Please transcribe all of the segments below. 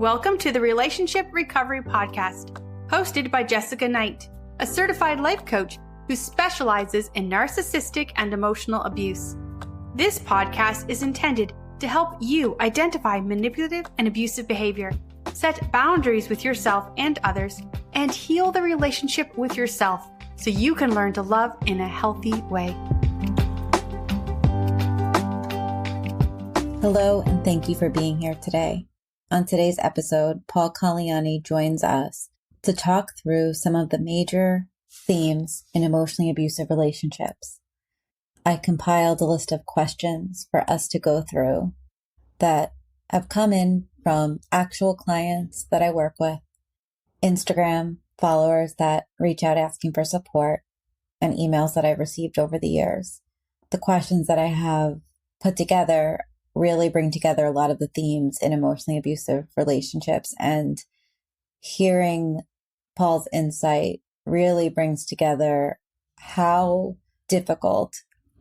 Welcome to the Relationship Recovery Podcast, hosted by Jessica Knight, a certified life coach who specializes in narcissistic and emotional abuse. This podcast is intended to help you identify manipulative and abusive behavior, set boundaries with yourself and others, and heal the relationship with yourself so you can learn to love in a healthy way. Hello, and thank you for being here today. On today's episode, Paul Colaianni joins us to talk through some of the major themes in emotionally abusive relationships. I compiled a list of questions for us to go through that have come in from actual clients that I work with, Instagram followers that reach out asking for support, and emails that I've received over the years. The questions that I have put together really bring together a lot of the themes in emotionally abusive relationships, and hearing Paul's insight really brings together how difficult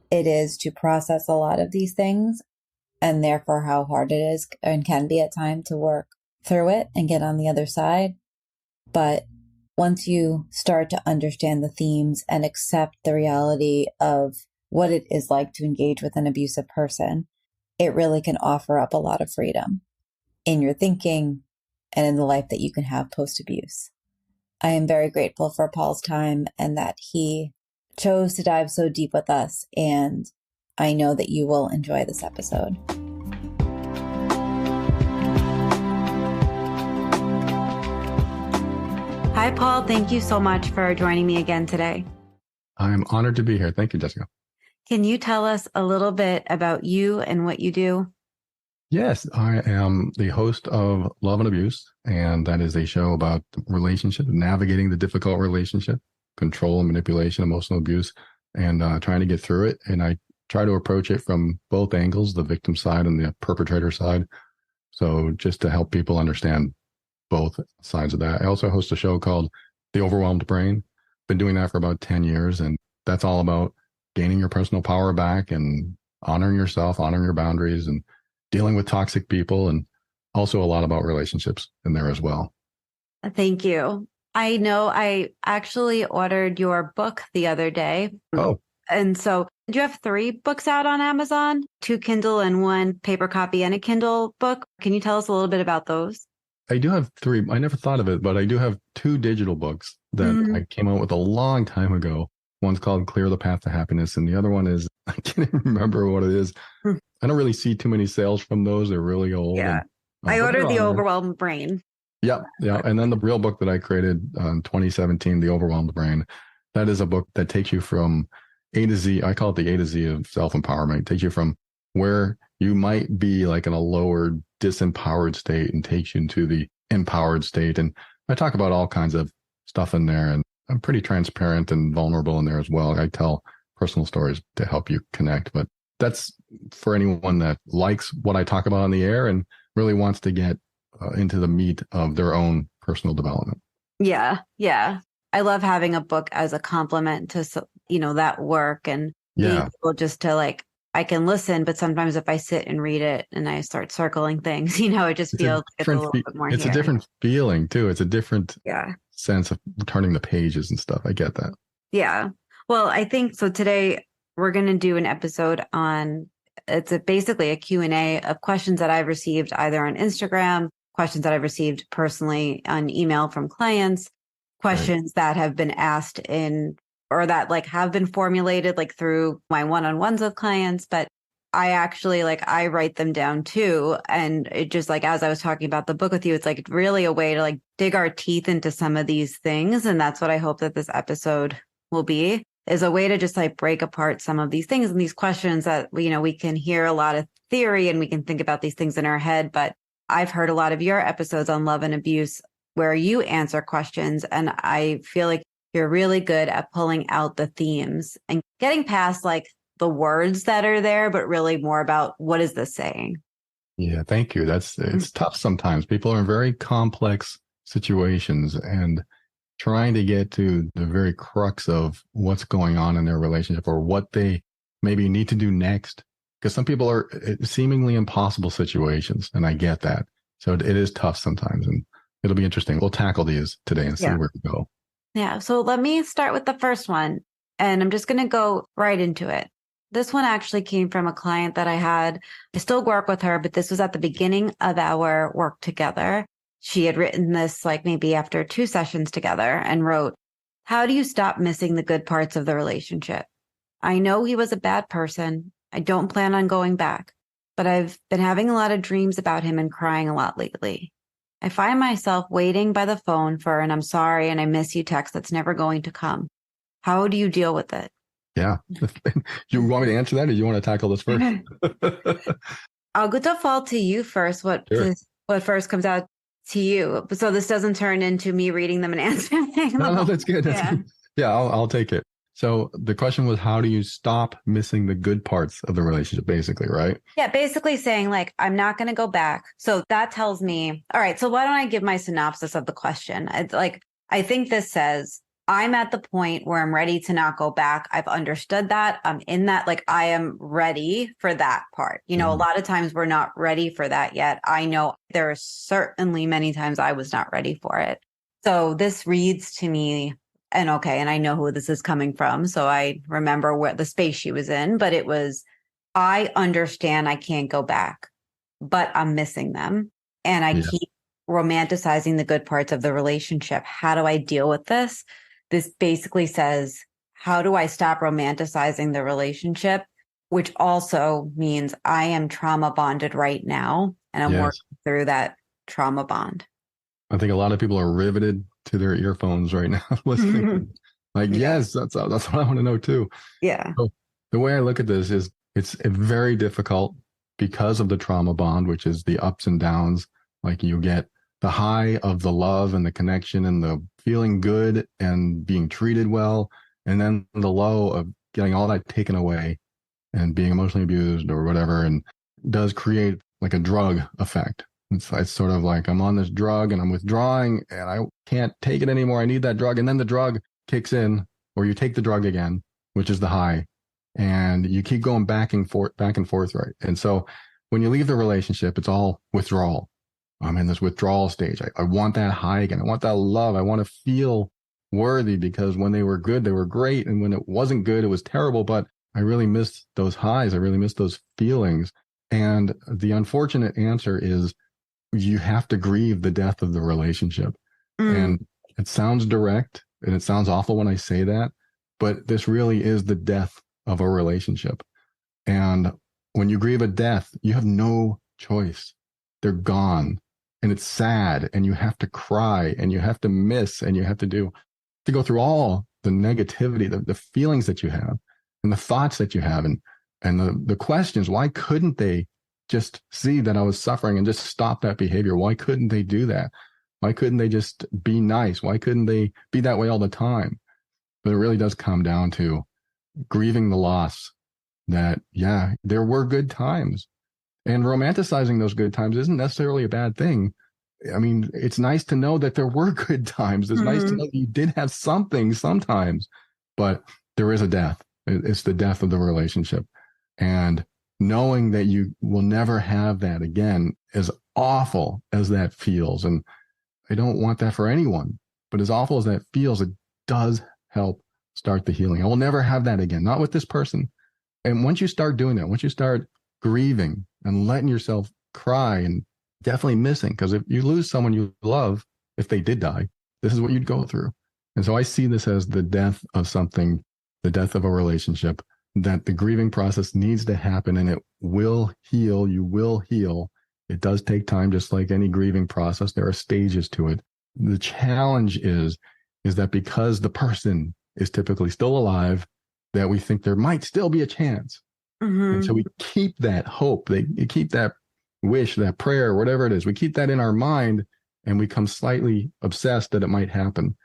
it is to process a lot of these things, and therefore how hard it is and can be at times to work through it and get on the other side. But once you start to understand the themes and accept the reality of what it is like to engage with an abusive person, it really can offer up a lot of freedom in your thinking and in the life that you can have post-abuse. I am very grateful for Paul's time and that he chose to dive so deep with us, and I know that you will enjoy this episode. Hi, Paul. Thank you so much for joining me again today. I'm honored to be here. Thank you, Jessica. Can you tell us a little bit about you and what you do? Yes, I am the host of Love and Abuse, and that is a show about relationship, navigating the difficult relationship, control and manipulation, emotional abuse, and trying to get through it. And I try to approach it from both angles, the victim side and the perpetrator side. So just to help people understand both sides of that. I also host a show called The Overwhelmed Brain. Been doing that for about 10 years, and that's all about gaining your personal power back and honoring yourself, honoring your boundaries, and dealing with toxic people, and also a lot about relationships in there as well. Thank you. I know I actually ordered your book the other day. Oh. And so you have 3 books out on Amazon, 2 Kindle and 1 paper copy and a Kindle book. Can you tell us a little bit about those? I do have 3. I never thought of it, but I do have 2 digital books that I came out with a long time ago. One's called Clear the Path to Happiness, and the other one is, I can't even remember what it is. I don't really see too many sales from those. They're really old. Yeah. I ordered The Overwhelmed Brain. Yeah. And then the real book that I created in 2017, The Overwhelmed Brain, that is a book that takes you from A to Z. I call it the A to Z of self-empowerment. It takes you from where you might be like in a lower, disempowered state and takes you into the empowered state. And I talk about all kinds of stuff in there, and I'm pretty transparent and vulnerable in there as well. I tell personal stories to help you connect, but that's for anyone that likes what I talk about on the air and really wants to get into the meat of their own personal development. Yeah. I love having a book as a complement to, that work, and being able just to I can listen, but sometimes if I sit and read it and I start circling things, it just feels it's a little bit more. It's a different feeling too. It's a different sense of turning the pages and stuff. I get that. Yeah. Well, I think so. Today we're going to do an episode on, basically a Q&A of questions that I've received either on Instagram, questions that I've received personally on email from clients, questions that have been asked or that have been formulated through my one-on-ones with clients. But I actually I write them down too. And it just as I was talking about the book with you, it's really a way to dig our teeth into some of these things. And that's what I hope that this episode will be, is a way to just break apart some of these things and these questions that, we can hear a lot of theory and we can think about these things in our head. But I've heard a lot of your episodes on love and abuse where you answer questions. And I feel like you're really good at pulling out the themes and getting past the words that are there, but really more about what is this saying? Yeah, thank you. It's tough sometimes. People are in very complex situations and trying to get to the very crux of what's going on in their relationship or what they maybe need to do next. Because some people are seemingly impossible situations, and I get that. So it is tough sometimes, and it'll be interesting. We'll tackle these today and see where we go. Yeah. So let me start with the first one, and I'm just going to go right into it. This one actually came from a client that I had. I still work with her, but this was at the beginning of our work together. She had written this like maybe after 2 sessions together and wrote, "How do you stop missing the good parts of the relationship? I know he was a bad person. I don't plan on going back, but I've been having a lot of dreams about him and crying a lot lately. I find myself waiting by the phone for an 'I'm sorry and I miss you' text that's never going to come. How do you deal with it?" Yeah. You want me to answer that, or you want to tackle this first? I'll go default to you first. What first comes out to you, so this doesn't turn into me reading them and answering them. No, that's good. That's good. Yeah, I'll take it. So the question was, how do you stop missing the good parts of the relationship, basically, right? Yeah, basically saying like, I'm not going to go back. So that tells me, all right, so why don't I give my synopsis of the question? I think this says, I'm at the point where I'm ready to not go back. I've understood that. I'm in that, like, I am ready for that part. A lot of times we're not ready for that yet. I know there are certainly many times I was not ready for it. So this reads to me, and I know who this is coming from. So I remember what the space she was in, but it was, I understand I can't go back, but I'm missing them. And I keep romanticizing the good parts of the relationship. How do I deal with this? This basically says, how do I stop romanticizing the relationship? Which also means I am trauma bonded right now, and I'm working through that trauma bond. I think a lot of people are riveted to their earphones right now listening. Yes, that's what I want to know too. Yeah. So the way I look at this is it's very difficult because of the trauma bond, which is the ups and downs. Like you get the high of the love and the connection and the feeling good and being treated well, and then the low of getting all that taken away and being emotionally abused or whatever, and does create like a drug effect. It's sort of like I'm on this drug and I'm withdrawing and I can't take it anymore. I need that drug. And then the drug kicks in, or you take the drug again, which is the high, and you keep going back and forth, right? And so when you leave the relationship, it's all withdrawal. I'm in this withdrawal stage. I want that high again. I want that love. I want to feel worthy, because when they were good, they were great. And when it wasn't good, it was terrible. But I really missed those highs. I really missed those feelings. And the unfortunate answer is you have to grieve the death of the relationship. And it sounds direct and it sounds awful when I say that, but this really is the death of a relationship. And when you grieve a death, you have no choice. They're gone. And it's sad, and you have to cry, and you have to miss, and you have to go through all the negativity, the feelings that you have, and the thoughts that you have, and the questions. Why couldn't they just see that I was suffering and just stop that behavior? Why couldn't they do that? Why couldn't they just be nice? Why couldn't they be that way all the time? But it really does come down to grieving the loss that, there were good times. And romanticizing those good times isn't necessarily a bad thing. I mean, it's nice to know that there were good times. It's nice to know that you did have something sometimes, but there is a death. It's the death of the relationship. And knowing that you will never have that again, as awful as that feels, and I don't want that for anyone, but as awful as that feels, it does help start the healing. I will never have that again, not with this person. And once you start doing that, once you start grieving and letting yourself cry, and definitely missing, because if you lose someone you love, if they did die, this is what you'd go through. And so I see this as the death of something, the death of a relationship, that the grieving process needs to happen, and it will heal. You will heal. It does take time, just like any grieving process. There are stages to it. The challenge is that because the person is typically still alive, that we think there might still be a chance. And so we keep that hope, you keep that wish, that prayer, whatever it is, we keep that in our mind, and we become slightly obsessed that it might happen.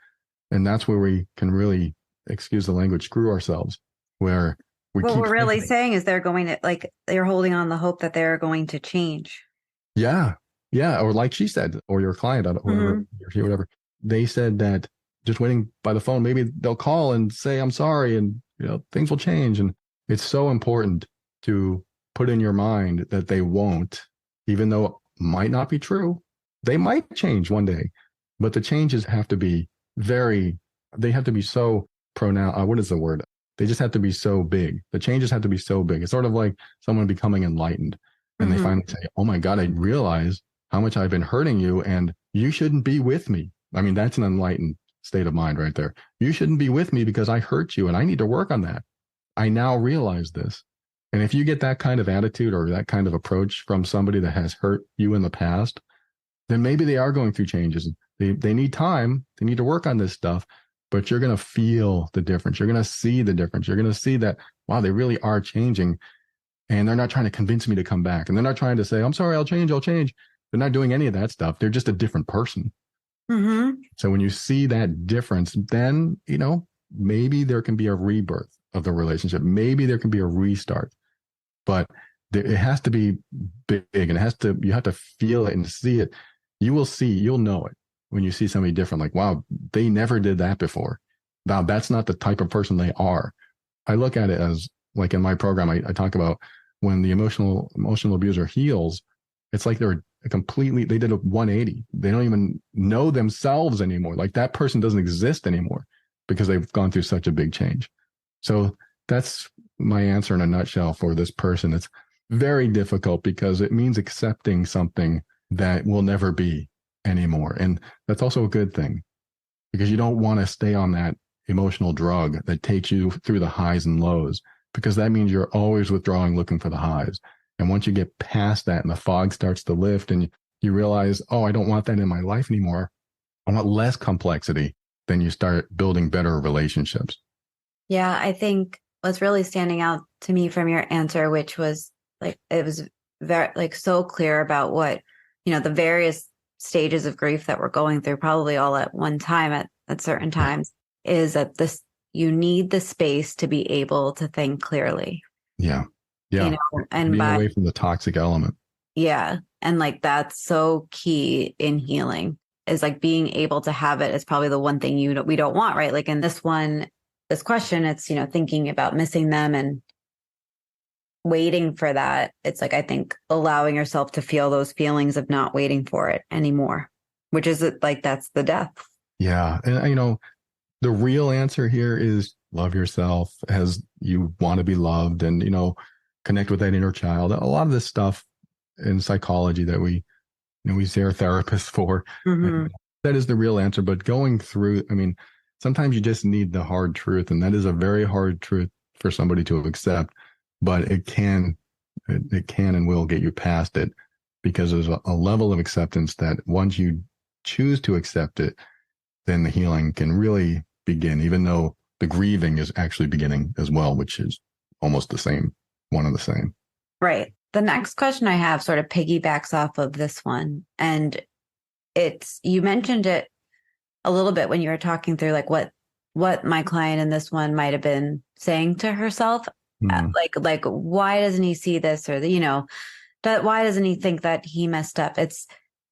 And that's where we can really, excuse the language, screw ourselves, where what we're really saying is they're holding on the hope that they're going to change. Yeah. Or like she said, or your client, whatever, they said that just waiting by the phone, maybe they'll call and say, I'm sorry, and things will change. And it's so important to put in your mind that they won't, even though might not be true. They might change one day, but the changes have to be they have to be so pronounced. What is the word? They just have to be so big. The changes have to be so big. It's sort of like someone becoming enlightened and they finally say, oh my God, I realize how much I've been hurting you and you shouldn't be with me. I mean, that's an enlightened state of mind right there. You shouldn't be with me because I hurt you and I need to work on that. I now realize this. And if you get that kind of attitude or that kind of approach from somebody that has hurt you in the past, then maybe they are going through changes. They need time. They need to work on this stuff, but you're going to feel the difference. You're going to see the difference. You're going to see that, wow, they really are changing. And they're not trying to convince me to come back. And they're not trying to say, I'm sorry, I'll change. They're not doing any of that stuff. They're just a different person. So when you see that difference, then, maybe there can be a rebirth of the relationship. Maybe there can be a restart, but it has to be big and you have to feel it and see it. You'll know it when you see somebody different, like, wow, they never did that before. Now that's not the type of person they are. I look at it as, like in my program, I talk about when the emotional abuser heals, it's like they did a 180. They don't even know themselves anymore. Like that person doesn't exist anymore because they've gone through such a big change. So that's my answer in a nutshell for this person. It's very difficult because it means accepting something that will never be anymore. And that's also a good thing because you don't want to stay on that emotional drug that takes you through the highs and lows, because that means you're always withdrawing, looking for the highs. And once you get past that and the fog starts to lift and you realize, oh, I don't want that in my life anymore. I want less complexity. Then you start building better relationships. Yeah, I think what's really standing out to me from your answer, which was like, it was very so clear about what, the various stages of grief that we're going through, probably all at one time at certain times, is that you need the space to be able to think clearly. Yeah. Yeah. And being away from the toxic element. Yeah. And that's so key in healing, is being able to have it is probably the one thing we don't want, right? Like in this question, it's, thinking about missing them and waiting for that. It's I think allowing yourself to feel those feelings of not waiting for it anymore, which is that's the death. Yeah. And, the real answer here is love yourself as you want to be loved and, connect with that inner child. A lot of this stuff in psychology that we see our therapists for, that is the real answer. But going through, sometimes you just need the hard truth, and that is a very hard truth for somebody to accept, but it can and will get you past it, because there's a level of acceptance that once you choose to accept it, then the healing can really begin, even though the grieving is actually beginning as well, which is almost the same, one and the same. Right. The next question I have sort of piggybacks off of this one. And you mentioned it a little bit when you were talking through what my client in this one might have been saying to herself. Like, why doesn't he see this? Or, why doesn't he think that he messed up?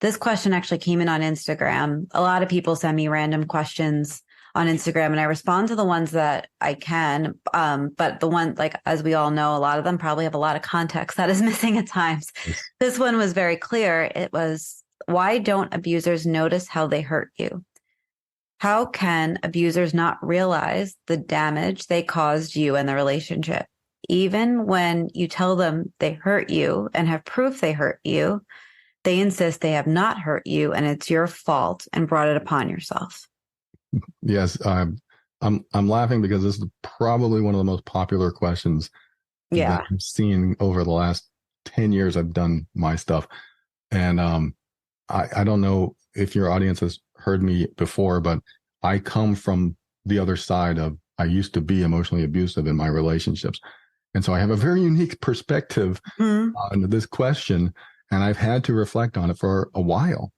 This question actually came in on Instagram. A lot of people send me random questions on Instagram, and I respond to the ones that I can. But the one, as we all know, a lot of them probably have a lot of context that is missing at times. Yes. This one was very clear. It was, why don't abusers notice how they hurt you? How can abusers not realize the damage they caused you in the relationship? Even when you tell them they hurt you and have proof they hurt you, they insist they have not hurt you and it's your fault and brought it upon yourself. Yes, I'm laughing because this is probably one of the most popular questions that I've seen over the last 10 years I've done my stuff. And I don't know if your audience has heard me before, but I come from the other side of, I used to be emotionally abusive in my relationships. And so I have a very unique perspective on this question, and I've had to reflect on it for a while.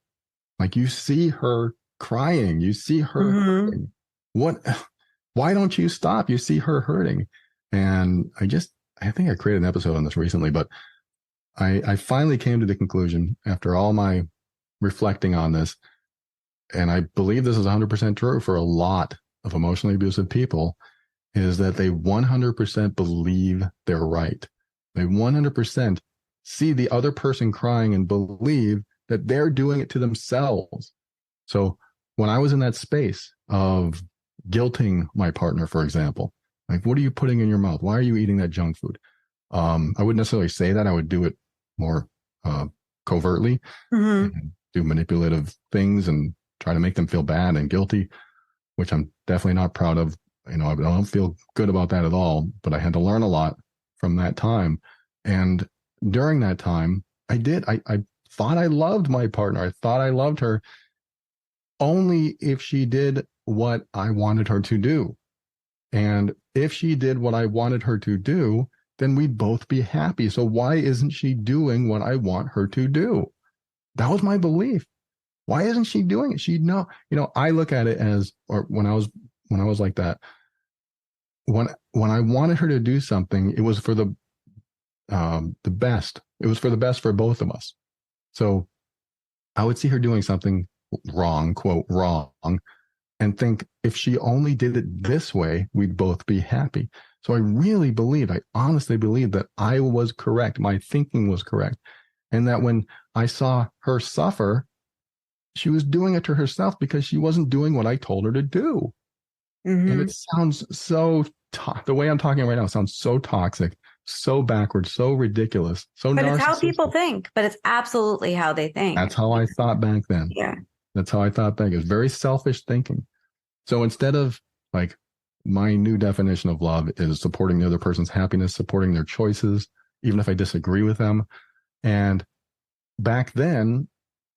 Like, you see her crying, you see her hurting. Why don't you stop? You see her hurting. And I think I created an episode on this recently, but I finally came to the conclusion after all my reflecting on this, and I believe this is 100% true for a lot of emotionally abusive people, is that they 100% believe they're right. They 100% see the other person crying and believe that they're doing it to themselves. So when I was in that space of guilting my partner, for example, like, what are you putting in your mouth? Why are you eating that junk food? I wouldn't necessarily say that. I would do it more covertly and do manipulative things and try to make them feel bad and guilty, which I'm definitely not proud of. I don't feel good about that at all, but I had to learn a lot from that time. And during that time, I thought I loved my partner. I thought I loved her only if she did what I wanted her to do. And if she did what I wanted her to do, then we'd both be happy. So why isn't she doing what I want her to do? That was my belief. Why isn't she doing it? I look at it as, or when I was like that, when I wanted her to do something, it was for the best. It was for the best for both of us. So I would see her doing something wrong, quote, wrong, and think if she only did it this way, we'd both be happy. So I honestly believed that I was correct. My thinking was correct. And that when I saw her suffer, she was doing it to herself because she wasn't doing what I told her to do. And it sounds the way I'm talking right now sounds so toxic, so backwards, so ridiculous, so but narcissistic. It's how people think, but it's absolutely how they think. That's how I thought back then. Yeah. That's how I thought back. It was very selfish thinking. So instead of, like, my new definition of love is supporting the other person's happiness, supporting their choices, even if I disagree with them. And back then,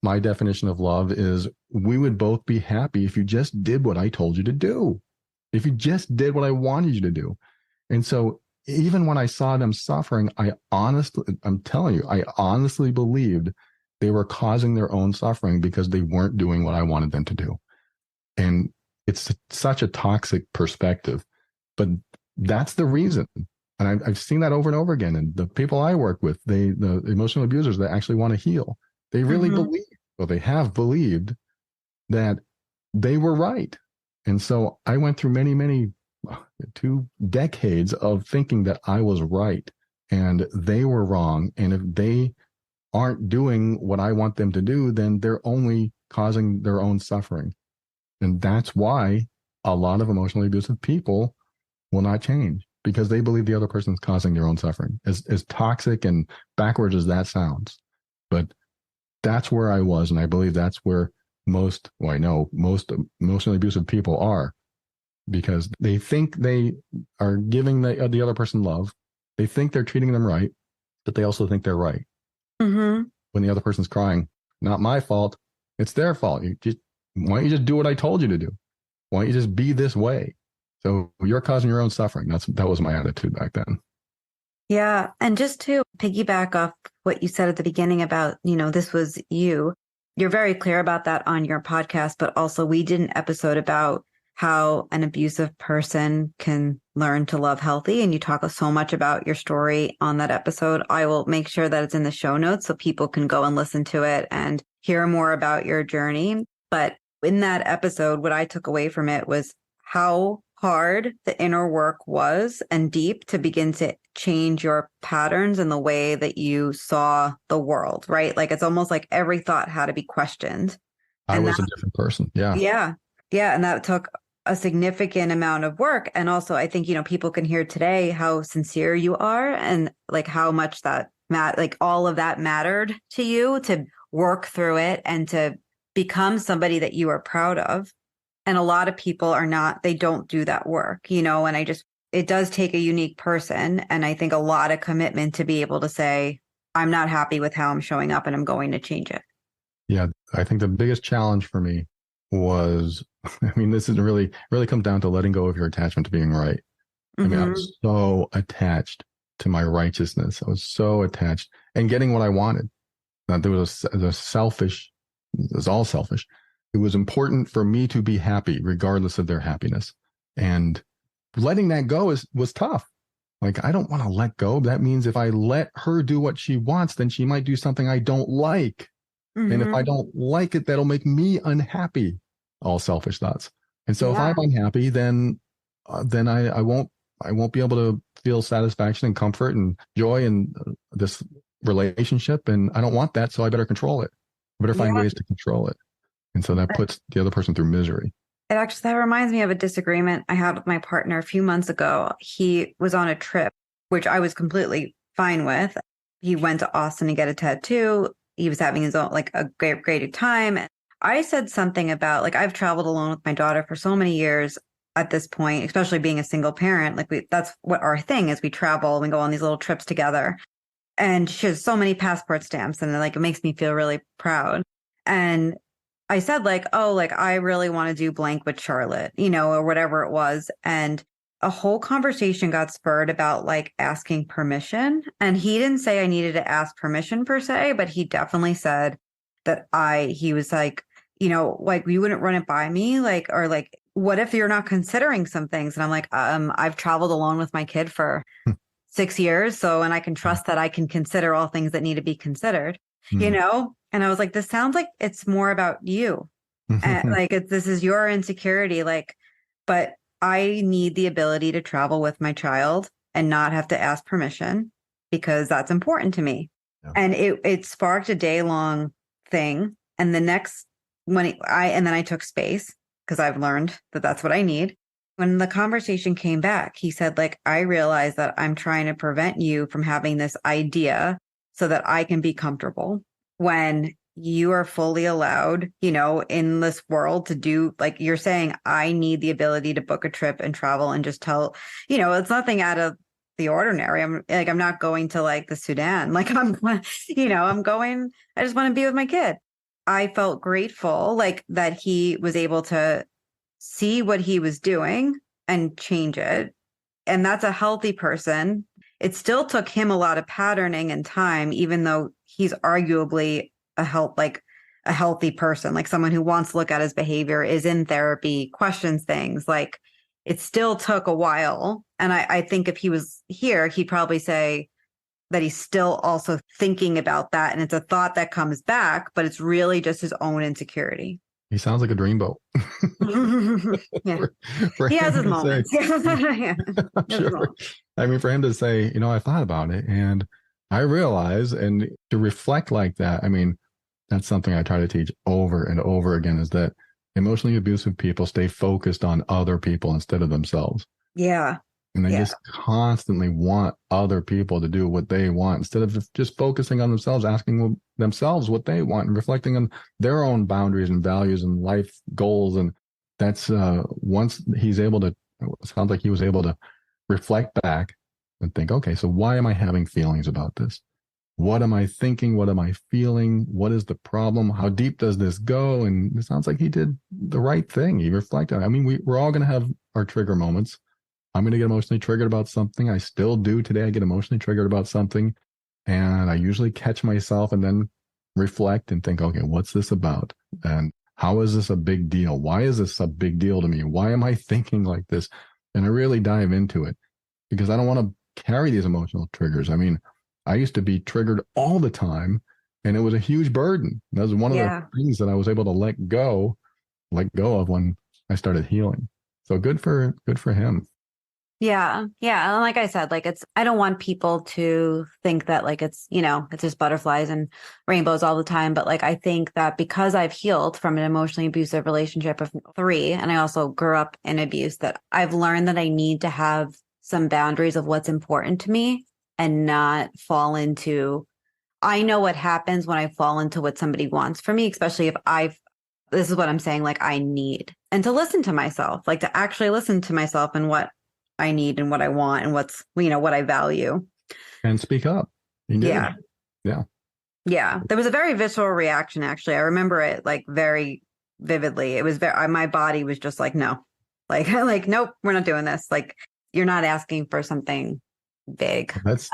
my definition of love is we would both be happy if you just did what I told you to do. If you just did what I wanted you to do. And so even when I saw them suffering, I'm telling you, I honestly believed they were causing their own suffering because they weren't doing what I wanted them to do. And it's such a toxic perspective, but that's the reason. And I've seen that over and over again. And the people I work with, the emotional abusers that actually want to heal, they really they have believed that they were right. And so I went through many 2 decades of thinking that I was right and they were wrong. And if they aren't doing what I want them to do, then they're only causing their own suffering. And that's why a lot of emotionally abusive people will not change, because they believe the other person's causing their own suffering. As toxic and backwards as that sounds. But that's where I was. And I believe that's where most emotionally abusive people are, because they think they are giving the other person love. They think they're treating them right, but they also think they're right. When the other person's crying, not my fault, it's their fault. Why don't you just do what I told you to do? Why don't you just be this way? So you're causing your own suffering. That was my attitude back then. Yeah. And just to piggyback off what you said at the beginning about, this was you. You're very clear about that on your podcast, but also we did an episode about how an abusive person can learn to love healthy. And you talk so much about your story on that episode. I will make sure that it's in the show notes so people can go and listen to it and hear more about your journey. But in that episode, what I took away from it was how hard the inner work was and deep to begin to change your patterns and the way that you saw the world, right? Like, it's almost like every thought had to be questioned. I was a different person. Yeah. Yeah. Yeah. And that took a significant amount of work. And also, I think, people can hear today how sincere you are and like how much that all of that mattered to you to work through it and to become somebody that you are proud of. And a lot of people they don't do that work, and it does take a unique person. And I think a lot of commitment to be able to say, I'm not happy with how I'm showing up and I'm going to change it. Yeah. I think the biggest challenge for me was, this is really comes down to letting go of your attachment to being right. I was so attached to my righteousness. I was so attached and getting what I wanted. There was it was all selfish. It was important for me to be happy regardless of their happiness. And letting that go was tough. Like, I don't want to let go. That means if I let her do what she wants, then she might do something I don't like. And if I don't like it, that'll make me unhappy. All selfish thoughts. And so if I'm unhappy, then I won't be able to feel satisfaction and comfort and joy and this, relationship and I don't want that. So I better control it. I better find Yeah. ways to control it. And so that puts the other person through misery. That reminds me of a disagreement I had with my partner a few months ago. He was on a trip, which I was completely fine with. He went to Austin to get a tattoo. He was having his own, like, a great time. I said something about, like, I've traveled alone with my daughter for so many years at this point, especially being a single parent. Like, that's what our thing is. We travel and go on these little trips together. And she has so many passport stamps, and like, it makes me feel really proud. And I said, like, oh, like, I really want to do blank with Charlotte, or whatever it was. And a whole conversation got spurred about, like, asking permission. And he didn't say I needed to ask permission per se, but he definitely said that he was like, like, you wouldn't run it by me, like, or like, what if you're not considering some things? And I'm like, I've traveled alone with my kid for 6 years. So, and I can trust that I can consider all things that need to be considered, And I was like, this sounds like it's more about you. And like, this is your insecurity. Like, but I need the ability to travel with my child and not have to ask permission because that's important to me. Yeah. And it sparked a day-long thing. And the next, then I took space because I've learned that that's what I need. When the conversation came back, he said, like, I realize that I'm trying to prevent you from having this idea so that I can be comfortable when you are fully allowed, in this world to do, like you're saying, I need the ability to book a trip and travel and just tell, it's nothing out of the ordinary. I'm not going to, like, the Sudan. Like, I'm going, I just want to be with my kid. I felt grateful, like, that he was able to see what he was doing and change it. And that's a healthy person. It still took him a lot of patterning and time, even though he's arguably a healthy person, like someone who wants to look at his behavior, is in therapy, questions things. Like, it still took a while. And I think if he was here, he'd probably say that he's still also thinking about that. And it's a thought that comes back, but it's really just his own insecurity. He sounds like a dreamboat. Yeah. He has his moments. Yeah. Sure. I mean, for him to say, I thought about it and I realize, and to reflect like that, I mean, that's something I try to teach over and over again, is that emotionally abusive people stay focused on other people instead of themselves. Yeah. And they just constantly want other people to do what they want instead of just focusing on themselves, asking themselves what they want and reflecting on their own boundaries and values and life goals. And that's once he's able to, it sounds like he was able to reflect back and think, okay, so why am I having feelings about this? What am I thinking? What am I feeling? What is the problem? How deep does this go? And it sounds like he did the right thing. He reflected. I mean, we're all going to have our trigger moments. I'm going to get emotionally triggered about something. I still do today. I get emotionally triggered about something. And I usually catch myself and then reflect and think, okay, what's this about? And how is this a big deal? Why is this a big deal to me? Why am I thinking like this? And I really dive into it because I don't want to carry these emotional triggers. I mean, I used to be triggered all the time and it was a huge burden. That was one of the things that I was able to let go of when I started healing. So good for him. Yeah. Yeah. And like I said, like, I don't want people to think that, like, it's just butterflies and rainbows all the time. But like, I think that because I've healed from an emotionally abusive relationship of 3, and I also grew up in abuse, that I've learned that I need to have some boundaries of what's important to me and not fall into, I know what happens when I fall into what somebody wants for me, especially if this is what I'm saying, like, I need, and to listen to myself, like to actually listen to myself and what I need and what I want and what's, what I value. And speak up. You did. Yeah. Yeah. Yeah. There was a very visceral reaction, actually. I remember it, like, very vividly. It was my body was just like, no, like, nope, we're not doing this. Like, you're not asking for something big. That's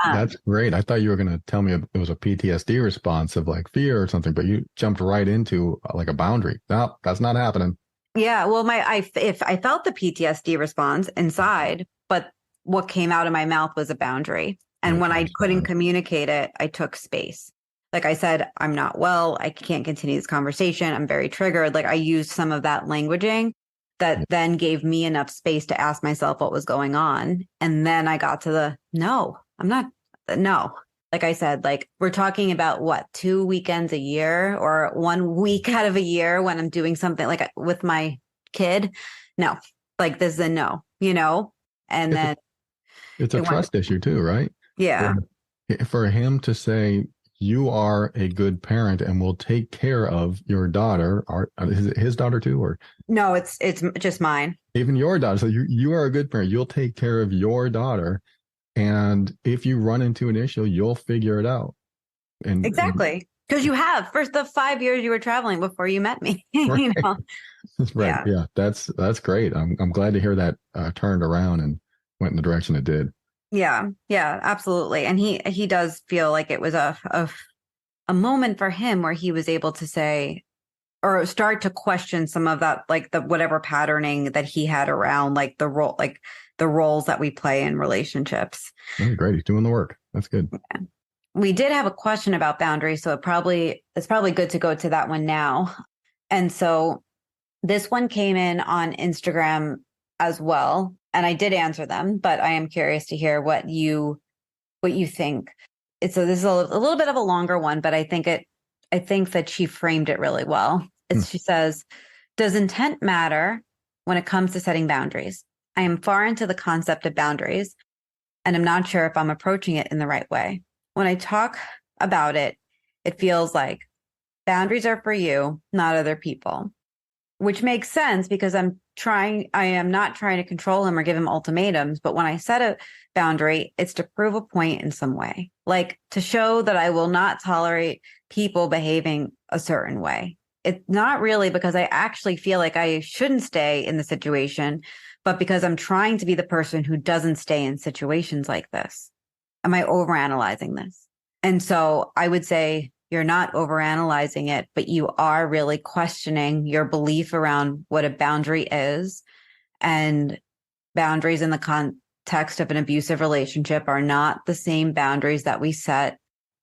great. I thought you were going to tell me it was a PTSD response of, like, fear or something, but you jumped right into, like, a boundary. No, that's not happening. Yeah, well, if I felt the PTSD response inside, but what came out of my mouth was a boundary. And when I couldn't communicate it, I took space. Like I said, I'm not well. I can't continue this conversation. I'm very triggered. Like, I used some of that languaging that then gave me enough space to ask myself what was going on. And then I got to no, I'm not, no. like I said, like we're talking about what, 2 weekends a year or 1 week out of a year when I'm doing something like with my kid. No, like this is a no, and It's a, then it's a it went, trust issue too, right? yeah, For him to say, you are a good parent and will take care of your daughter, or is it his daughter too, or no, it's just mine. even your daughter. So you are a good parent. You'll take care of your daughter. And if you run into an issue, you'll figure it out. And Exactly. Because you have for the 5 years you were traveling before you met me, right, right. Yeah. Yeah, that's great. I'm glad to hear that turned around and went in the direction it did. Yeah. Yeah, absolutely. And he does feel like it was a moment for him where he was able to say or start to question some of that, like the whatever patterning that he had around like the roles that we play in relationships. Oh, great. He's doing the work. That's good. We did have a question about boundaries, so it's probably good to go to that one now. And so this one came in on Instagram as well, and I did answer them, but I am curious to hear what you think. So this is a little bit of a longer one, but I think that she framed it really well. Hmm. She says, "Does intent matter when it comes to setting boundaries? I am far into the concept of boundaries, and I'm not sure if I'm approaching it in the right way. When I talk about it, it feels like boundaries are for you, not other people." Which makes sense because I am not trying to control him or give him ultimatums. But when I set a boundary, it's to prove a point in some way, like to show that I will not tolerate people behaving a certain way. It's not really because I actually feel like I shouldn't stay in the situation, but because I'm trying to be the person who doesn't stay in situations like this. Am I overanalyzing this? And so I would say you're not overanalyzing it, but you are really questioning your belief around what a boundary is. And boundaries in the context of an abusive relationship are not the same boundaries that we set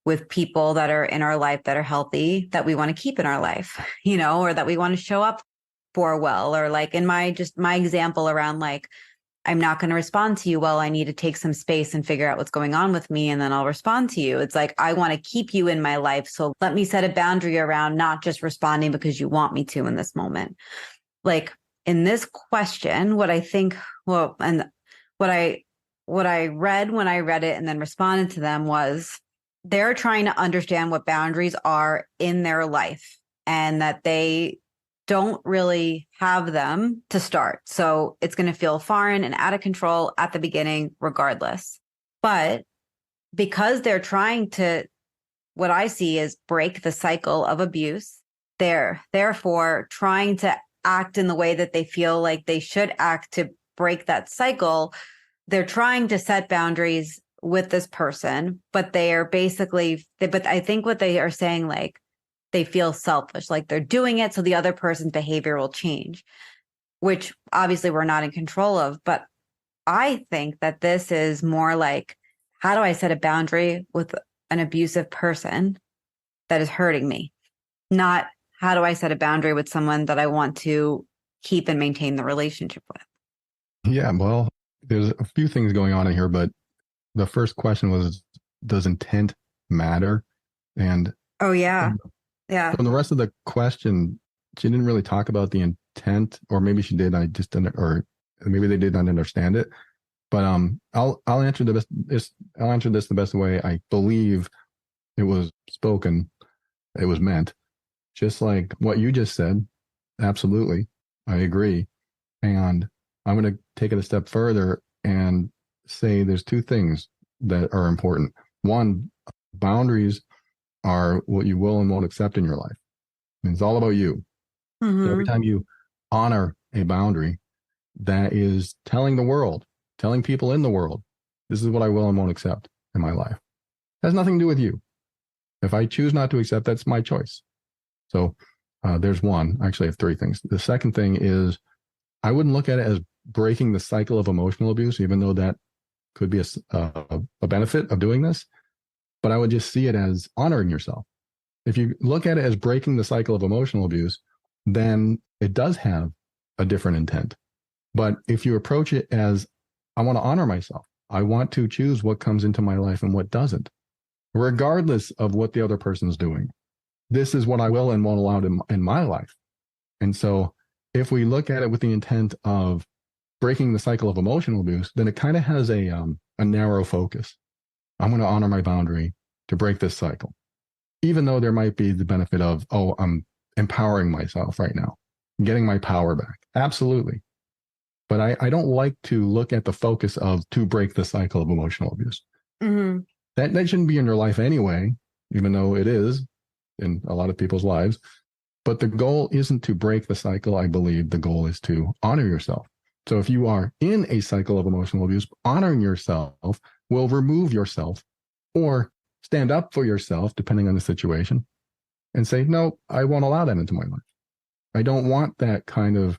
with people that are in our life that are healthy, that we want to keep in our life, or that we want to show up for well, or like in my example around like, I'm not going to respond to you. Well, I need to take some space and figure out what's going on with me, and then I'll respond to you. It's like, I want to keep you in my life. So let me set a boundary around not just responding because you want me to in this moment. Like in this question, what I think, well, and what I read when I read it and then responded to them was they're trying to understand what boundaries are in their life and that they don't really have them to start. So it's going to feel foreign and out of control at the beginning, regardless. But because they're trying to, what I see is break the cycle of abuse, they're therefore trying to act in the way that they feel like they should act to break that cycle. They're trying to set boundaries with this person, but they are basically, but I think what they are saying, like, they feel selfish, like they're doing it so the other person's behavior will change, which obviously we're not in control of. But I think that this is more like, how do I set a boundary with an abusive person that is hurting me? Not how do I set a boundary with someone that I want to keep and maintain the relationship with? Yeah, well, there's a few things going on in here, but the first question was, does intent matter? And oh, yeah. Yeah. So the rest of the question, she didn't really talk about the intent, or maybe she did. I just didn't, or maybe they did not understand it. But I'll answer I'll answer this the best way I believe it was spoken. It was meant, just like what you just said. Absolutely, I agree. And I'm going to take it a step further and say there's two things that are important. One, boundaries are what you will and won't accept in your life. And it's all about you. Mm-hmm. So every time you honor a boundary, that is telling the world, telling people in the world, this is what I will and won't accept in my life. It has nothing to do with you. If I choose not to accept, that's my choice. So there's one. Actually, I have three things. The second thing is, I wouldn't look at it as breaking the cycle of emotional abuse, even though that could be a benefit of doing this. But I would just see it as honoring yourself. If you look at it as breaking the cycle of emotional abuse, then it does have a different intent. But if you approach it as, I want to honor myself, I want to choose what comes into my life and what doesn't, regardless of what the other person's doing. This is what I will and won't allow in my life. And so if we look at it with the intent of breaking the cycle of emotional abuse, then it kind of has a narrow focus. I'm going to honor my boundary to break this cycle, even though there might be the benefit of, oh, I'm empowering myself right now, getting my power back. Absolutely. But I don't like to look at the focus of to break the cycle of emotional abuse. Mm-hmm. That shouldn't be in your life anyway, even though it is in a lot of people's lives. But the goal isn't to break the cycle. I believe the goal is to honor yourself. So if you are in a cycle of emotional abuse, honoring yourself will remove yourself or stand up for yourself, depending on the situation, and say, no, I won't allow that into my life. I don't want that kind of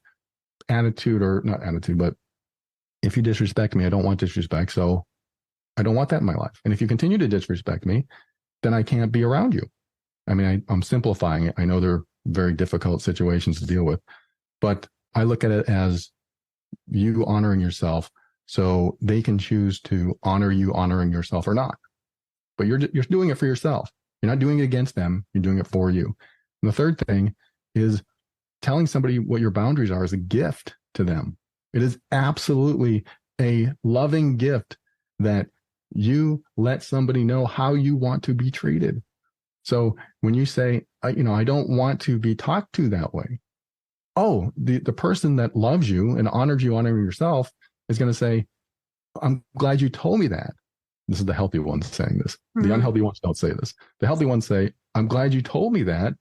attitude, or not attitude, but if you disrespect me, I don't want disrespect. So I don't want that in my life. And if you continue to disrespect me, then I can't be around you. I mean, I'm simplifying it. I know they're very difficult situations to deal with, but I look at it as you honoring yourself so they can choose to honor you honoring yourself or not. But you're doing it for yourself. You're not doing it against them. You're doing it for you. And the third thing is telling somebody what your boundaries are is a gift to them. It is absolutely a loving gift that you let somebody know how you want to be treated. So when you say, I don't want to be talked to that way. Oh, the person that loves you and honors you honoring yourself is going to say, I'm glad you told me that. This is the healthy ones saying this. Mm-hmm. The unhealthy ones don't say this. The healthy ones say, I'm glad you told me that.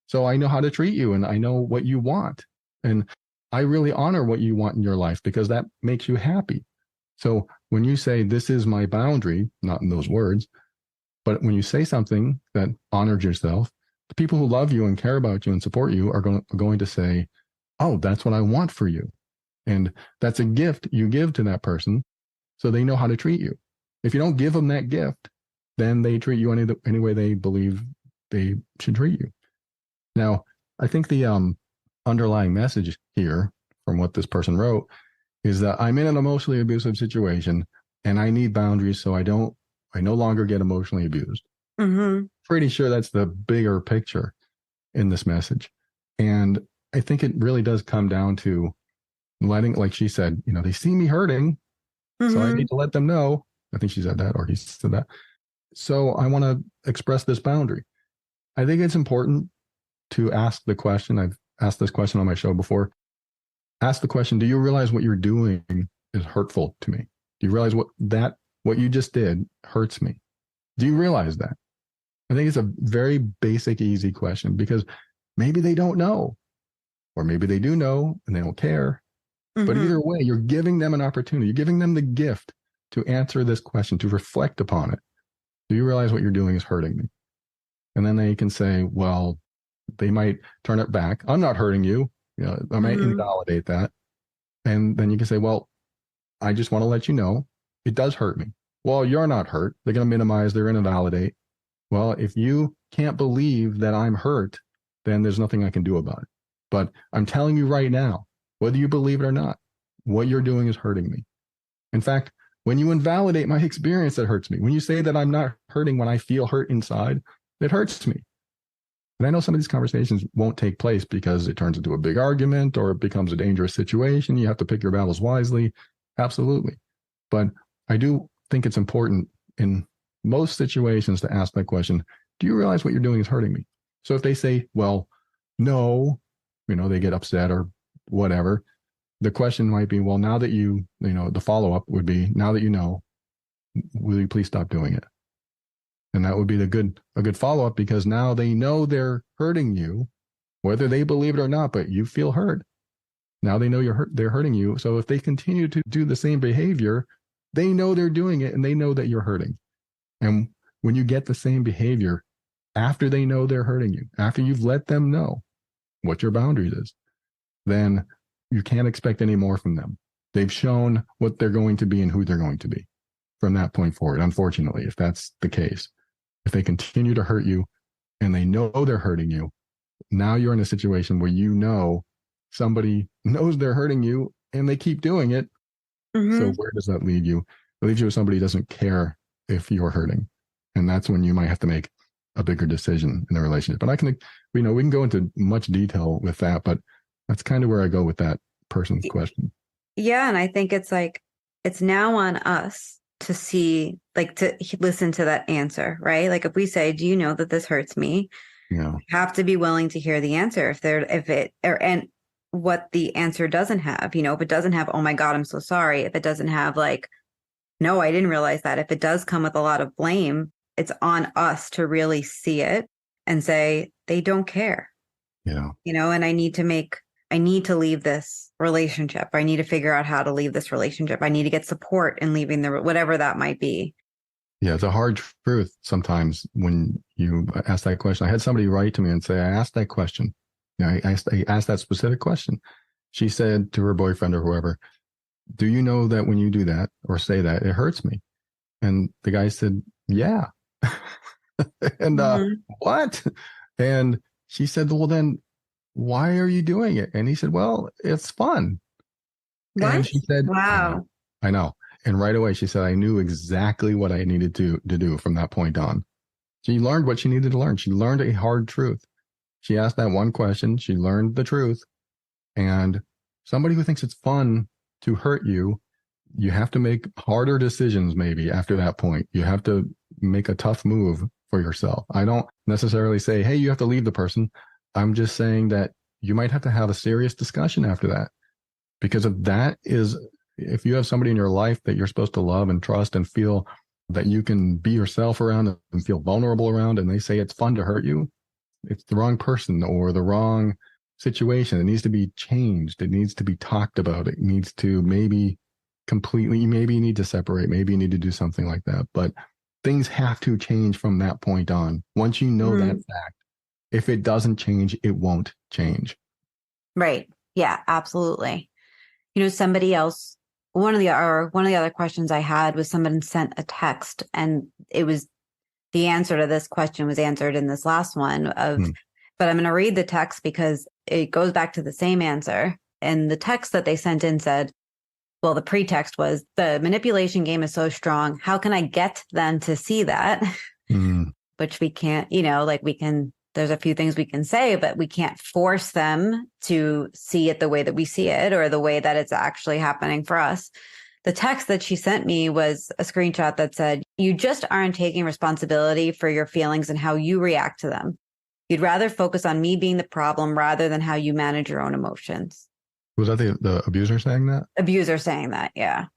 So I know how to treat you and I know what you want. And I really honor what you want in your life because that makes you happy. So when you say, this is my boundary, not in those words, but when you say something that honors yourself, the people who love you and care about you and support you are going to say, oh, that's what I want for you. And that's a gift you give to that person so they know how to treat you. If you don't give them that gift, then they treat you any way they believe they should treat you. Now, I think the underlying message here from what this person wrote is that I'm in an emotionally abusive situation and I need boundaries so I no longer get emotionally abused. Mm-hmm. Pretty sure that's the bigger picture in this message. And I think it really does come down to letting, like she said, they see me hurting, so I need to let them know. I think she said that, or he said that. So I want to express this boundary. I think it's important to ask the question. I've asked this question on my show before. Ask the question, do you realize what you're doing is hurtful to me? Do you realize what you just did hurts me? Do you realize that? I think it's a very basic, easy question because maybe they don't know, or maybe they do know and they don't care. Mm-hmm. But either way, you're giving them an opportunity. You're giving them the gift to answer this question, to reflect upon it. Do you realize what you're doing is hurting me? And then they can say, well, they might turn it back. I'm not hurting you. I might invalidate that. And then you can say, well, I just want to let you know it does hurt me. Well, you're not hurt. They're going to minimize, they're going to validate. Well, if you can't believe that I'm hurt, then there's nothing I can do about it. But I'm telling you right now, whether you believe it or not, what you're doing is hurting me. In fact, when you invalidate my experience, it hurts me. When you say that I'm not hurting when I feel hurt inside, it hurts me. And I know some of these conversations won't take place because it turns into a big argument or it becomes a dangerous situation. You have to pick your battles wisely. Absolutely. But I do think it's important in most situations to ask that question, do you realize what you're doing is hurting me? So if they say, well, no, they get upset or whatever, the question might be, well, now that the follow-up would be, now that you know, will you please stop doing it? And that would be a good follow-up because now they know they're hurting you, whether they believe it or not, but you feel hurt. Now they know they're hurting you. So if they continue to do the same behavior, they know they're doing it and they know that you're hurting. And when you get the same behavior after they know they're hurting you, after you've let them know what your boundaries is, then you can't expect any more from them. They've shown what they're going to be and who they're going to be from that point forward, unfortunately, if that's the case. If they continue to hurt you and they know they're hurting you, now you're in a situation where somebody knows they're hurting you and they keep doing it. Mm-hmm. So where does that leave you? It leaves you with somebody who doesn't care if you're hurting. And that's when you might have to make a bigger decision in the relationship. But we can go into much detail with that, but that's kind of where I go with that person's question. Yeah. And I think it's like, it's now on us to see, like, to listen to that answer, right? Like if we say, do you know that this hurts me? Yeah. You have to be willing to hear the answer and what the answer doesn't have, if it doesn't have, oh my God, I'm so sorry. If it doesn't have like, no, I didn't realize that. If it does come with a lot of blame, it's on us to really see it and say, they don't care. Yeah. And I need to leave this relationship. I need to figure out how to leave this relationship. I need to get support in leaving whatever that might be. Yeah, it's a hard truth sometimes when you ask that question. I had somebody write to me and say, I asked that question. I asked that specific question. She said to her boyfriend or whoever, do you know that when you do that or say that, it hurts me? And the guy said, yeah. And what? And she said, well, then why are you doing it? And he said, well, it's fun. What? And she said, wow. I know. And right away, she said, I knew exactly what I needed to do from that point on. She learned what she needed to learn. She learned a hard truth. She asked that one question. She learned the truth. And somebody who thinks it's fun to hurt you, you have to make harder decisions maybe after that point. You have to make a tough move for yourself. I don't necessarily say, hey, you have to leave the person. I'm just saying that you might have to have a serious discussion after that. Because if you have somebody in your life that you're supposed to love and trust and feel that you can be yourself around and feel vulnerable around, and they say it's fun to hurt you, it's the wrong person or the wrong situation. It needs to be changed. It needs to be talked about. It needs to maybe you need to separate. Maybe you need to do something like that. But things have to change from that point on. Once you know that fact, if it doesn't change, it won't change. Right. Yeah, absolutely. Somebody else, one of the other questions I had was someone sent a text, and it was the answer to this question was answered in this last one but I'm going to read the text because it goes back to the same answer. And the text that they sent in said, well, the pretext was the manipulation game is so strong. How can I get them to see that? Which we can't, there's a few things we can say, but we can't force them to see it the way that we see it or the way that it's actually happening for us. The text that she sent me was a screenshot that said, you just aren't taking responsibility for your feelings and how you react to them. You'd rather focus on me being the problem rather than how you manage your own emotions. Was that the abuser saying that? Abuser saying that, yeah.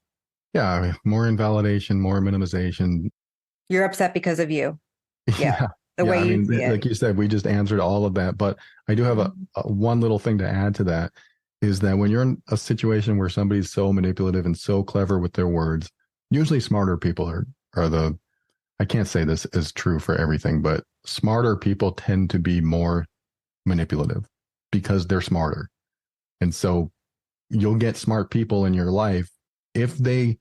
Yeah, I mean, more invalidation, more minimization. You're upset because of you. Yeah. The way you see it. Like you said, we just answered all of that. But I do have a one little thing to add to that is that when you're in a situation where somebody's so manipulative and so clever with their words, usually smarter people are I can't say this is true for everything, but smarter people tend to be more manipulative because they're smarter. And so you'll get smart people in your life. If they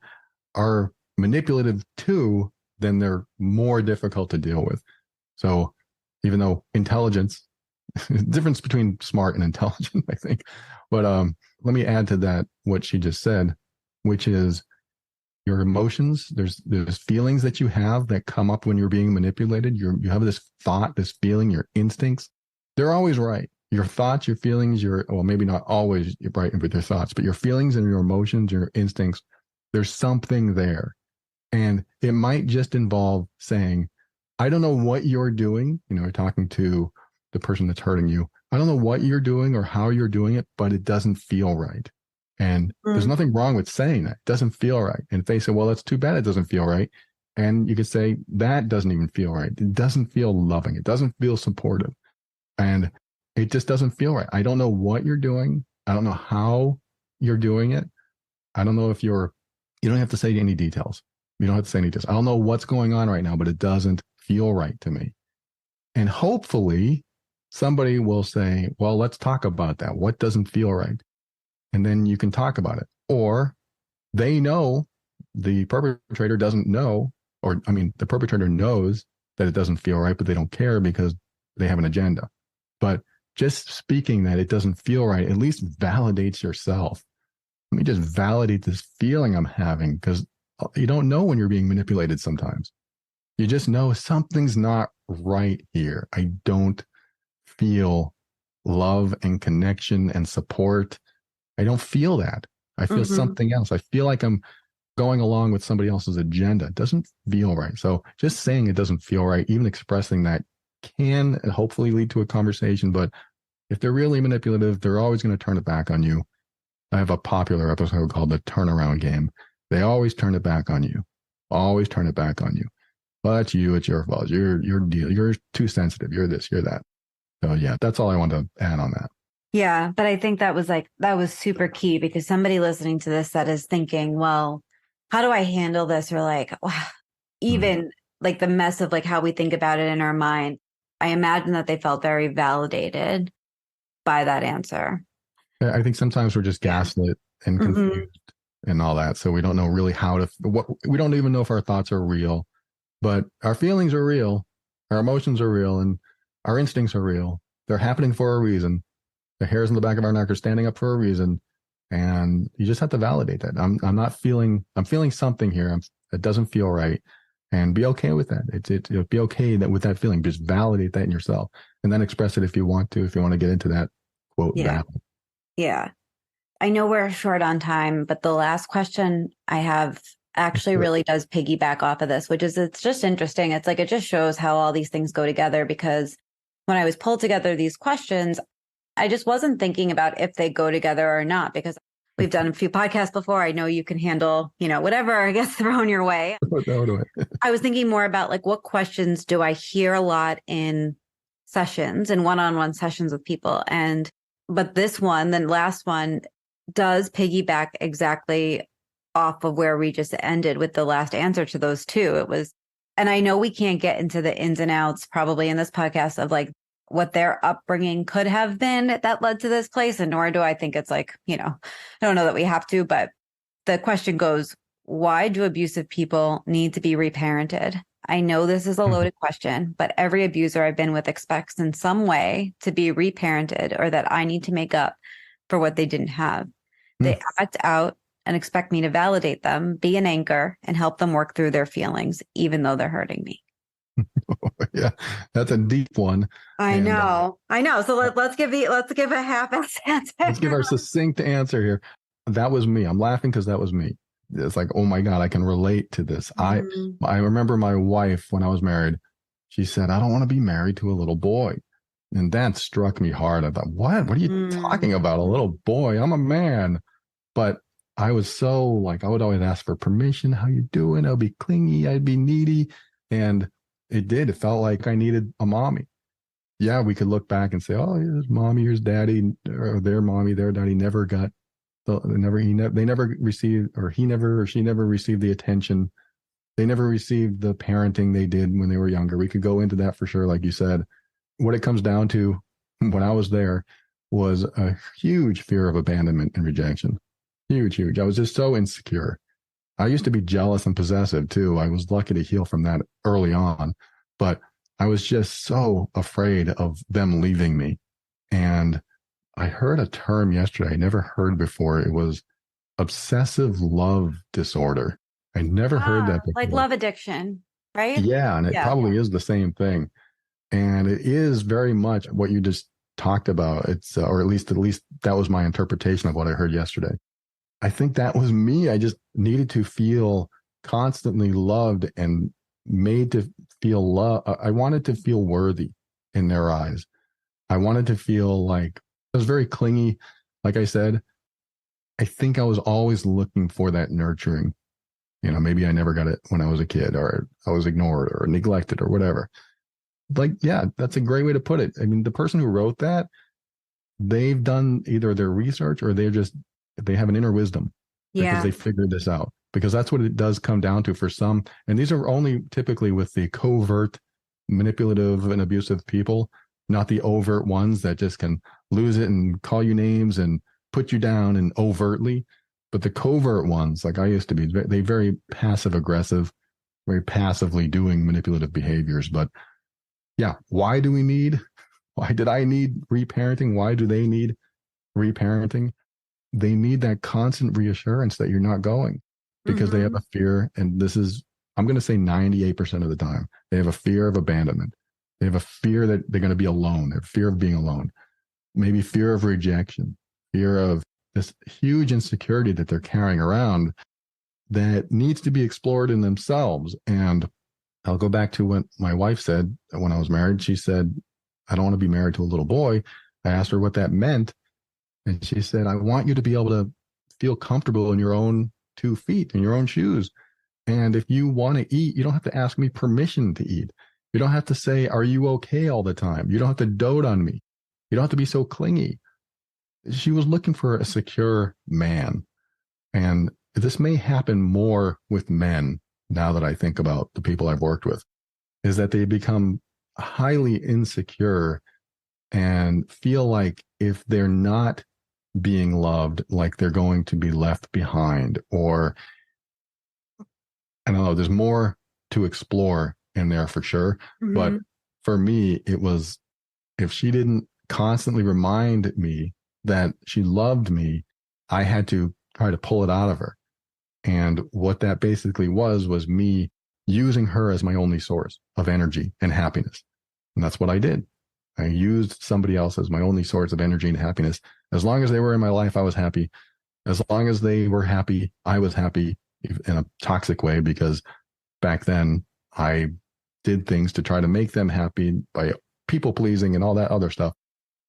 are manipulative too, then they're more difficult to deal with. So even though intelligence, difference between smart and intelligent, I think. But let me add to that what she just said, which is your emotions. There's feelings that you have that come up when you're being manipulated. You have this thought, this feeling, your instincts. They're always right. Your thoughts, your feelings, maybe not always right with your thoughts, but your feelings and your emotions, your instincts, there's something there. And it might just involve saying, I don't know what you're doing. You're talking to the person that's hurting you. I don't know what you're doing or how you're doing it, but it doesn't feel right. And there's nothing wrong with saying that. It doesn't feel right. And if they say, well, that's too bad it doesn't feel right. And you could say, that doesn't even feel right. It doesn't feel loving. It doesn't feel supportive. And it just doesn't feel right. I don't know what you're doing. I don't know how you're doing it. I don't know if you don't have to say any details. You don't have to say any details. I don't know what's going on right now, but it doesn't feel right to me. And hopefully somebody will say, well, let's talk about that. What doesn't feel right? And then you can talk about it. Or they know, the perpetrator doesn't know, the perpetrator knows that it doesn't feel right, but they don't care because they have an agenda. But just speaking that it doesn't feel right at least validates yourself. Let me just validate this feeling I'm having, because you don't know when you're being manipulated sometimes. You just know something's not right here. I don't feel love and connection and support. I don't feel that. I feel something else. I feel like I'm going along with somebody else's agenda. It doesn't feel right. So just saying it doesn't feel right, even expressing that, can hopefully lead to a conversation. But if they're really manipulative, they're always going to turn it back on you. I have a popular episode called The Turnaround Game. They always turn it back on you. Always turn it back on you. Well, that's you. It's your fault. You're too sensitive. You're this, you're that. So yeah, that's all I want to add on that. Yeah. But I think that was super key, because somebody listening to this that is thinking, well, how do I handle this? Or like, even like the mess of like how we think about it in our mind. I imagine that they felt very validated by that answer. I think sometimes we're just gaslit and confused and all that. So we don't know really we don't even know if our thoughts are real, but our feelings are real. Our emotions are real, and our instincts are real. They're happening for a reason. The hairs on the back of our neck are standing up for a reason. And you just have to validate that. I'm feeling something here. It doesn't feel right. And be okay with that. It'll be okay with that feeling. Just validate that in yourself, and then express it if you want to get into that quote battle. Yeah. I know we're short on time, but the last question I have actually really does piggyback off of this, which is, it's just interesting. It's like, it just shows how all these things go together, because when I was pulled together these questions, I just wasn't thinking about if they go together or not, because we've done a few podcasts before. I know you can handle, whatever gets thrown your way. I was thinking more about like, what questions do I hear a lot in sessions and one-on-one sessions with people? But this one, the last one, does piggyback exactly off of where we just ended with the last answer to those two. It was, and I know we can't get into the ins and outs probably in this podcast of like what their upbringing could have been that led to this place. And nor do I think it's like, I don't know that we have to, but the question goes, why do abusive people need to be reparented? I know this is a loaded question, but every abuser I've been with expects in some way to be reparented, or that I need to make up for what they didn't have. They act out and expect me to validate them, be an anchor, and help them work through their feelings, even though they're hurting me. Yeah, that's a deep one. I know. So let's give a half-ass answer. Let's give our succinct answer here. That was me. I'm laughing because that was me. It's like, oh my God, I can relate to this. I remember my wife, when I was married, she said, I don't want to be married to a little boy. And that struck me hard. I thought, what are you talking about? A little boy? I'm a man. But I was so like, I would always ask for permission. How you doing? I'd be clingy. I'd be needy. And it felt like I needed a mommy. Yeah, we could look back and say, oh, here's mommy, here's daddy, or their mommy, their daddy never got, they never received, or he never, or she never received the attention. They never received the parenting they did when they were younger. We could go into that for sure. Like you said, what it comes down to when I was there was a huge fear of abandonment and rejection. Huge. I was just so insecure. I used to be jealous and possessive too. I was lucky to heal from that early on, but I was just so afraid of them leaving me. And I heard a term yesterday I never heard before. It was obsessive love disorder. I never heard that before. Like love addiction, right? Yeah, and it probably is the same thing. And it is very much what you just talked about. It's, or at least that was my interpretation of what I heard yesterday. I think that was me. I just needed to feel constantly loved and made to feel love. I wanted to feel worthy in their eyes. I wanted to feel like I was very clingy. Like I said, I think I was always looking for that nurturing. Maybe I never got it when I was a kid, or I was ignored or neglected or whatever. Like, yeah, that's a great way to put it. I mean, the person who wrote that, they've done either their research or they have an inner wisdom because they figured this out, because that's what it does come down to for some. And these are only typically with the covert, manipulative and abusive people, not the overt ones that just can lose it and call you names and put you down and overtly. But the covert ones, like I used to be, they very passive aggressive, very passively doing manipulative behaviors. But yeah, why did I need reparenting? Why do they need reparenting? They need that constant reassurance that you're not going, because they have a fear. And I'm going to say 98% of the time, they have a fear of abandonment. They have a fear that they're going to be alone. They have fear of being alone, maybe fear of rejection, fear of this huge insecurity that they're carrying around that needs to be explored in themselves. And I'll go back to what my wife said when I was married. She said, I don't want to be married to a little boy. I asked her what that meant. And she said, I want you to be able to feel comfortable in your own 2 feet, in your own shoes. And if you want to eat, you don't have to ask me permission to eat. You don't have to say, are you okay all the time? You don't have to dote on me. You don't have to be so clingy. She was looking for a secure man. And this may happen more with men now that I think about the people I've worked with, is that they become highly insecure and feel like if they're not being loved, like they're going to be left behind, or I don't know, there's more to explore in there for sure. Mm-hmm. But for me, it was, if she didn't constantly remind me that she loved me, I had to try to pull it out of her. And what that basically was me using her as my only source of energy and happiness. And that's what I did. I used somebody else as my only source of energy and happiness. As long as they were in my life, I was happy. As long as they were happy, I was happy, in a toxic way, because back then I did things to try to make them happy by people pleasing and all that other stuff.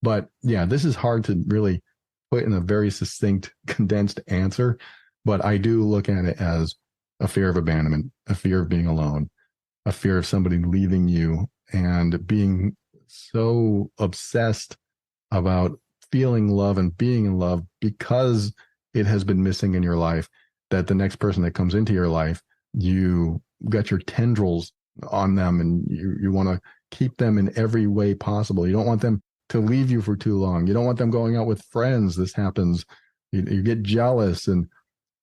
But yeah, this is hard to really put in a very succinct, condensed answer. But I do look at it as a fear of abandonment, a fear of being alone, a fear of somebody leaving you, and being so obsessed about feeling love and being in love because it has been missing in your life, that the next person that comes into your life, you got your tendrils on them and you want to keep them in every way possible. You don't want them to leave you for too long. You don't want them going out with friends. This happens. You get jealous and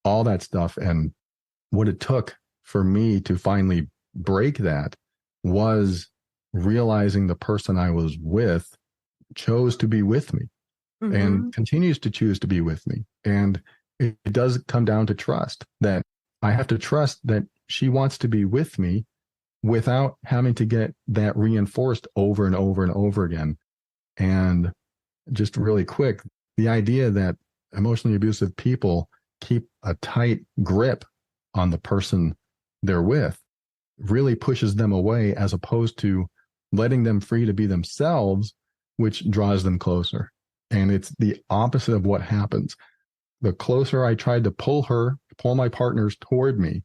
all that stuff. And what it took for me to finally break that was realizing the person I was with chose to be with me and continues to choose to be with me. And it does come down to trust, that I have to trust that she wants to be with me without having to get that reinforced over and over and over again. And just really quick, the idea that emotionally abusive people keep a tight grip on the person they're with really pushes them away, as opposed to letting them free to be themselves, which draws them closer. And it's the opposite of what happens. The closer I tried to pull my partners toward me,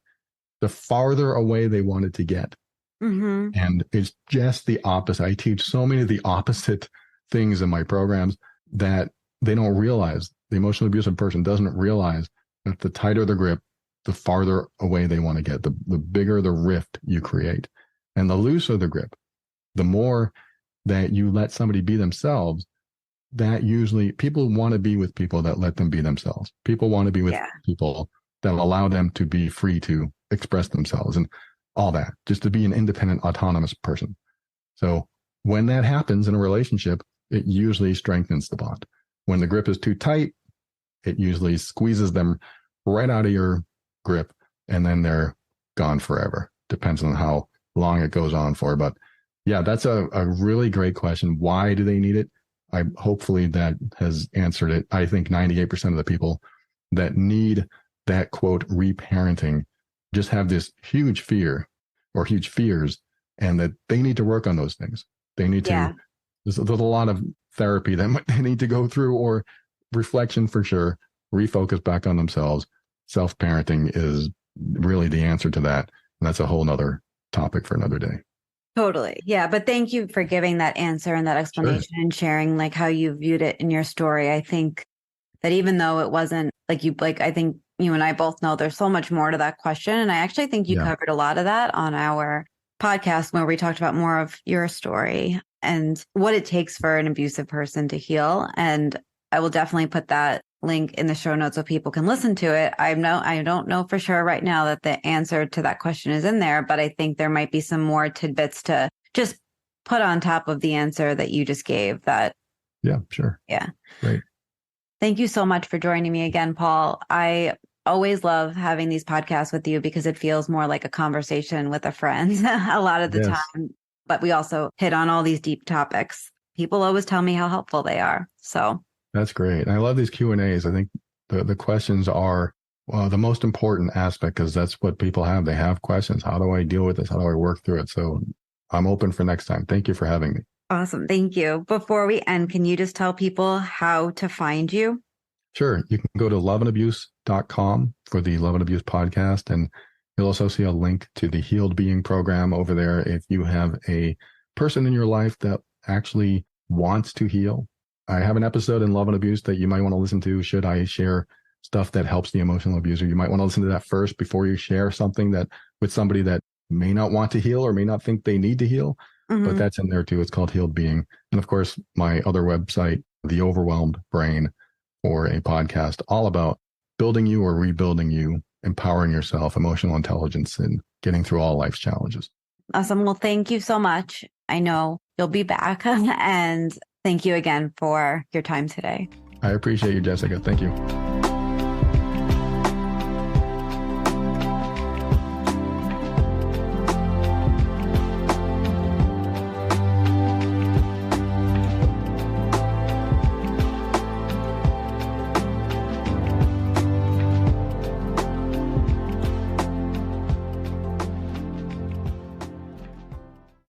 the farther away they wanted to get. And it's just the opposite. I teach so many of the opposite things in my programs that they don't realize. The emotionally abusive person doesn't realize that the tighter the grip, the farther away they want to get, the bigger the rift you create. And the looser the grip, the more that you let somebody be themselves, that usually people want to be with people that let them be themselves. People want to be with people that allow them to be free to express themselves and all that, just to be an independent, autonomous person. So when that happens in a relationship, it usually strengthens the bond. When the grip is too tight, it usually squeezes them right out of your grip, and then they're gone forever. Depends on how long it goes on for. But yeah, that's a really great question. Why do they need it? Hopefully that has answered it. I think 98% of the people that need that, quote, reparenting just have this huge fear or huge fears, and that they need to work on those things. They need to, there's a lot of therapy that they need to go through, or reflection for sure, refocus back on themselves. Self-parenting is really the answer to that. And that's a whole nother topic for another day. Totally. Yeah. But thank you for giving that answer and that explanation and sharing like how you viewed it in your story. I think that even though it wasn't I think you and I both know there's so much more to that question. And I actually think you covered a lot of that on our podcast where we talked about more of your story and what it takes for an abusive person to heal. And I will definitely put that link in the show notes so people can listen to it. I don't know for sure right now that the answer to that question is in there, but I think there might be some more tidbits to just put on top of the answer that you just gave. That yeah, sure. Yeah. Great. Thank you so much for joining me again, Paul. I always love having these podcasts with you because it feels more like a conversation with a friend a lot of the time. But we also hit on all these deep topics. People always tell me how helpful they are. So that's great. I love these Q&As. I think the questions are the most important aspect because that's what people have. They have questions. How do I deal with this? How do I work through it? So I'm open for next time. Thank you for having me. Awesome. Thank you. Before we end, can you just tell people how to find you? Sure. You can go to loveandabuse.com for the Love and Abuse podcast. And you'll also see a link to the Healed Being program over there. If you have a person in your life that actually wants to heal, I have an episode in Love and Abuse that you might want to listen to. Should I share stuff that helps the emotional abuser? You might want to listen to that first before you share something that with somebody that may not want to heal or may not think they need to heal. But that's in there too. It's called Healed Being. And of course, my other website, The Overwhelmed Brain, or a podcast all about building you or rebuilding you, empowering yourself, emotional intelligence, and getting through all life's challenges. Awesome. Well, thank you so much. I know you'll be back. And thank you again for your time today. I appreciate you, Jessica. Thank you.